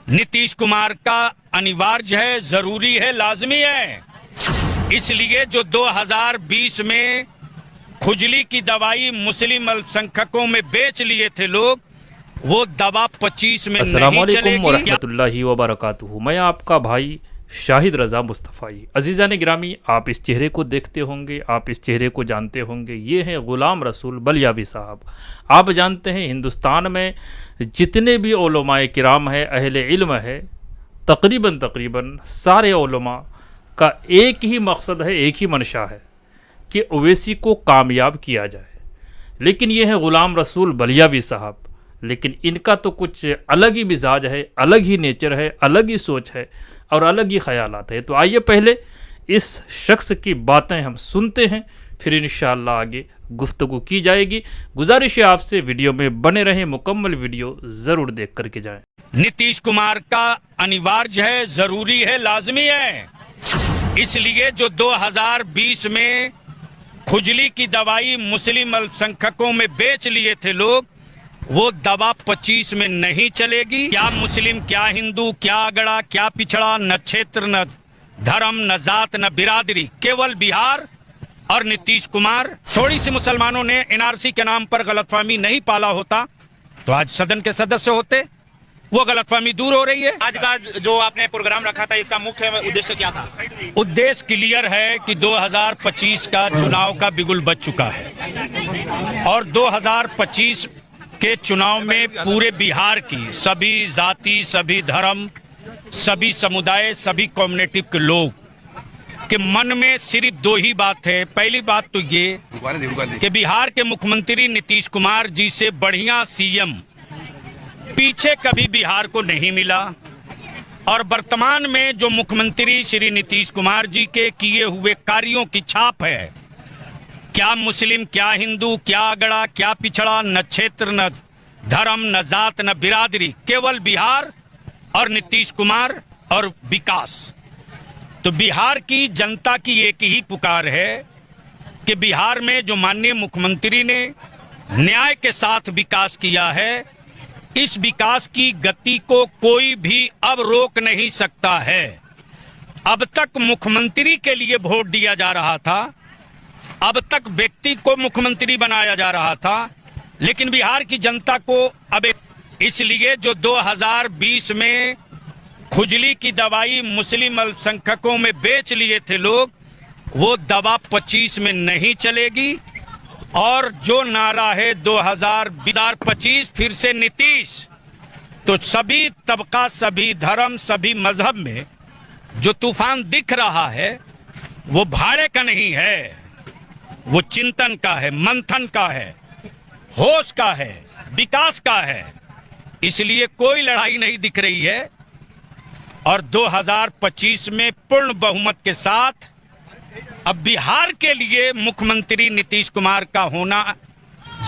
नीतीश कुमार का अनिवार्य है, जरूरी है, लाजमी है। इसलिए जो 2020 में खुजली की दवाई मुस्लिम अल्पसंख्यकों में बेच लिए थे लोग, वो दवा 25 में नहीं चलेगी। वरहमतुल्लाहि वबरकातुहू। मैं आपका भाई शाहिद रज़ा मुस्तफ़ाई। अजीज़ान गिरामी, आप इस चेहरे को देखते होंगे, आप इस चेहरे को जानते होंगे। ये हैं ग़ुलाम रसूल बलियावी साहब। आप जानते हैं हिंदुस्तान में जितने भी उलमाए किराम है, अहले इल्म है, तकरीबन सारे उलमा का एक ही मकसद है, एक ही मंशा है कि ओवैसी को कामयाब किया जाए। लेकिन ये है ग़ुलाम रसूल बलियावी साहब, लेकिन इनका तो कुछ अलग ही मिजाज है, अलग ही नेचर है, अलग ही सोच है और अलग ही ख्यालात है। तो आइए पहले इस शख्स की बातें हम सुनते हैं, फिर इंशाअल्लाह आगे गुफ्तगू की जाएगी। गुजारिश है आपसे वीडियो में बने रहें, मुकम्मल वीडियो ज़रूर देख करके जाएं। नीतीश कुमार का अनिवार्य है, जरूरी है, लाजमी है। इसलिए जो 2020 में खुजली की दवाई मुस्लिम अल्पसंख्यकों में बेच लिए थे लोग, वो दवा 25 में नहीं चलेगी। क्या मुस्लिम, क्या हिंदू, क्या अगड़ा, क्या पिछड़ा, न क्षेत्र, न धर्म, न जात, न बिरादरी, केवल बिहार और नीतीश कुमार। थोड़ी सी मुसलमानों ने एनआरसी के नाम पर गलतफहमी नहीं पाला होता तो आज सदन के सदस्य होते। वो गलतफहमी दूर हो रही है। आज का जो आपने प्रोग्राम रखा था, इसका मुख्य उद्देश्य क्या था? उद्देश्य क्लियर है कि 2025 का चुनाव का बिगुल बज चुका है और 2025 के चुनाव में पूरे बिहार की सभी जाति, सभी धर्म, सभी समुदाय, सभी कम्युनिटी के लोग के मन में सिर्फ दो ही बात है। पहली बात तो ये कि बिहार के मुख्यमंत्री नीतीश कुमार जी से बढ़िया सीएम पीछे कभी बिहार को नहीं मिला और वर्तमान में जो मुख्यमंत्री श्री नीतीश कुमार जी के किए हुए कार्यों की छाप है, क्या मुस्लिम, क्या हिंदू, क्या अगड़ा, क्या पिछड़ा, न क्षेत्र, न धर्म, न जात, न बिरादरी, केवल बिहार और नीतीश कुमार और विकास। तो बिहार की जनता की एक ही पुकार है कि बिहार में जो माननीय मुख्यमंत्री ने न्याय के साथ विकास किया है, इस विकास की गति को कोई भी अब रोक नहीं सकता है। अब तक मुख्यमंत्री के लिए वोट दिया जा रहा था, अब तक व्यक्ति को मुख्यमंत्री बनाया जा रहा था, लेकिन बिहार की जनता को अब इसलिए जो 2020 में खुजली की दवाई मुस्लिम अल्पसंख्यकों में बेच लिए थे लोग, वो दवा 25 में नहीं चलेगी। और जो नारा है 2025 फिर से नीतीश, तो सभी तबका, सभी धर्म, सभी मजहब में जो तूफान दिख रहा है वो भाड़े का नहीं है, वो चिंतन का है, मंथन का है, होश का है, विकास का है। इसलिए कोई लड़ाई नहीं दिख रही है और 2025 में पूर्ण बहुमत के साथ अब बिहार के लिए मुख्यमंत्री नीतीश कुमार का होना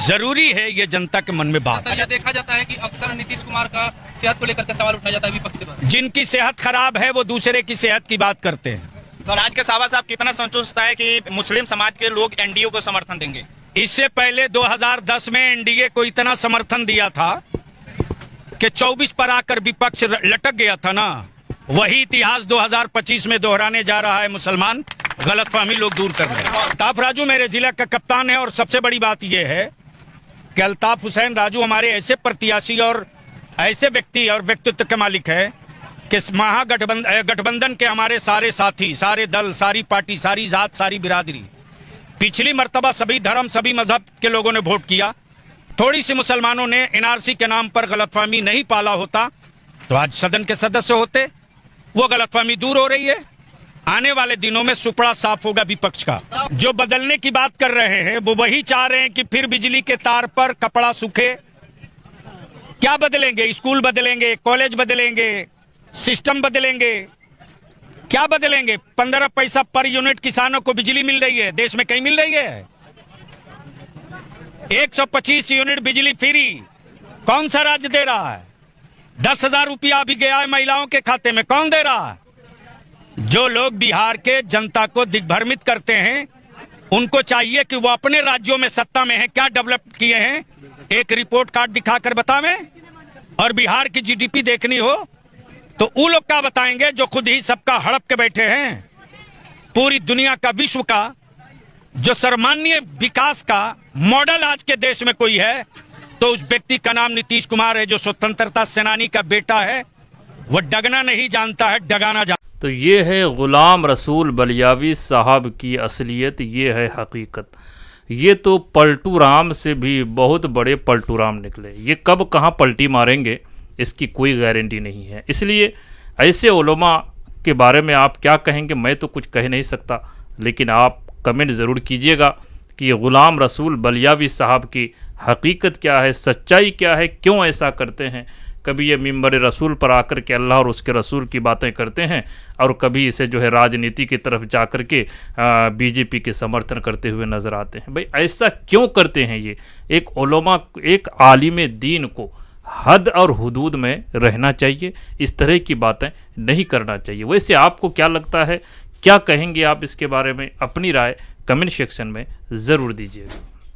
जरूरी है। ये जनता के मन में बात है। यह देखा जाता है कि अक्सर नीतीश कुमार का सेहत को लेकर के सवाल उठाया जाता है विपक्ष के द्वारा। जिनकी सेहत खराब है वो दूसरे की सेहत की बात करते हैं। सर, आज के साहब साहब कितना संतुष्ट है कि मुस्लिम समाज के लोग एनडीए को समर्थन देंगे? इससे पहले 2010 में एनडीए को इतना समर्थन दिया था कि 24 पर आकर विपक्ष लटक गया था ना। वही इतिहास 2025 में दोहराने जा रहा है। मुसलमान गलतफहमी लोग दूर कर रहे हैं। अल्ताफ राजू मेरे जिला का कप्तान है और सबसे बड़ी बात यह है कि अल्ताफ हुसैन राजू हमारे ऐसे प्रत्याशी और ऐसे व्यक्ति और व्यक्तित्व के मालिक है कि गठबंधन के हमारे सारे साथी, सारे दल, सारी पार्टी, सारी जात, सारी बिरादरी, पिछली मर्तबा सभी धर्म, सभी मजहब के लोगों ने वोट किया। थोड़ी सी मुसलमानों ने एनआरसी के नाम पर गलतफहमी नहीं पाला होता तो आज सदन के सदस्य होते। वो गलतफहमी दूर हो रही है। आने वाले दिनों में सुपड़ा साफ होगा विपक्ष का। जो बदलने की बात कर रहे हैं वो वही चाह रहे हैं कि फिर बिजली के तार पर कपड़ा सूखे। क्या बदलेंगे? स्कूल बदलेंगे, कॉलेज बदलेंगे, सिस्टम बदलेंगे, क्या बदलेंगे? 15 पैसा पर यूनिट किसानों को बिजली मिल रही है, देश में कहीं मिल रही है? 125 यूनिट बिजली फ्री कौन सा राज्य दे रहा है? 10,000 रुपया अभी गया है महिलाओं के खाते में, कौन दे रहा है? जो लोग बिहार के जनता को दिग्भ्रमित करते हैं उनको चाहिए कि वो अपने राज्यों में सत्ता में है क्या डेवलप किए हैं, एक रिपोर्ट कार्ड दिखाकर बतावें। और बिहार की जीडीपी देखनी हो तो वो लोग क्या बताएंगे जो खुद ही सबका हड़प के बैठे हैं। पूरी दुनिया का, विश्व का जो सर्वमान्य विकास का मॉडल आज के देश में कोई है तो उस व्यक्ति का नाम नीतीश कुमार है, जो स्वतंत्रता सेनानी का बेटा है। वो डगना नहीं जानता है, डगाना जानता। तो ये है गुलाम रसूल बलियावी साहब की असलियत, ये है हकीकत। ये तो पलटू राम से भी बहुत बड़े पलटू राम निकले। ये कब कहाँ पलटी मारेंगे इसकी कोई गारंटी नहीं है। इसलिए ऐसे उलमा के बारे में आप क्या कहेंगे, मैं तो कुछ कह नहीं सकता, लेकिन आप कमेंट ज़रूर कीजिएगा कि गुलाम रसूल बलियावी साहब की हकीकत क्या है, सच्चाई क्या है, क्यों ऐसा करते हैं। कभी ये मिंबर रसूल पर आकर के अल्लाह और उसके रसूल की बातें करते हैं और कभी इसे जो है राजनीति की तरफ जा कर के बीजेपी के समर्थन करते हुए नज़र आते हैं। भाई ऐसा क्यों करते हैं ये? एक उलमा, एक आलिम दीन को हद और हुदूद में रहना चाहिए, इस तरह की बातें नहीं करना चाहिए। वैसे आपको क्या लगता है, क्या कहेंगे आप इसके बारे में? अपनी राय कमेंट सेक्शन में ज़रूर दीजिएगा।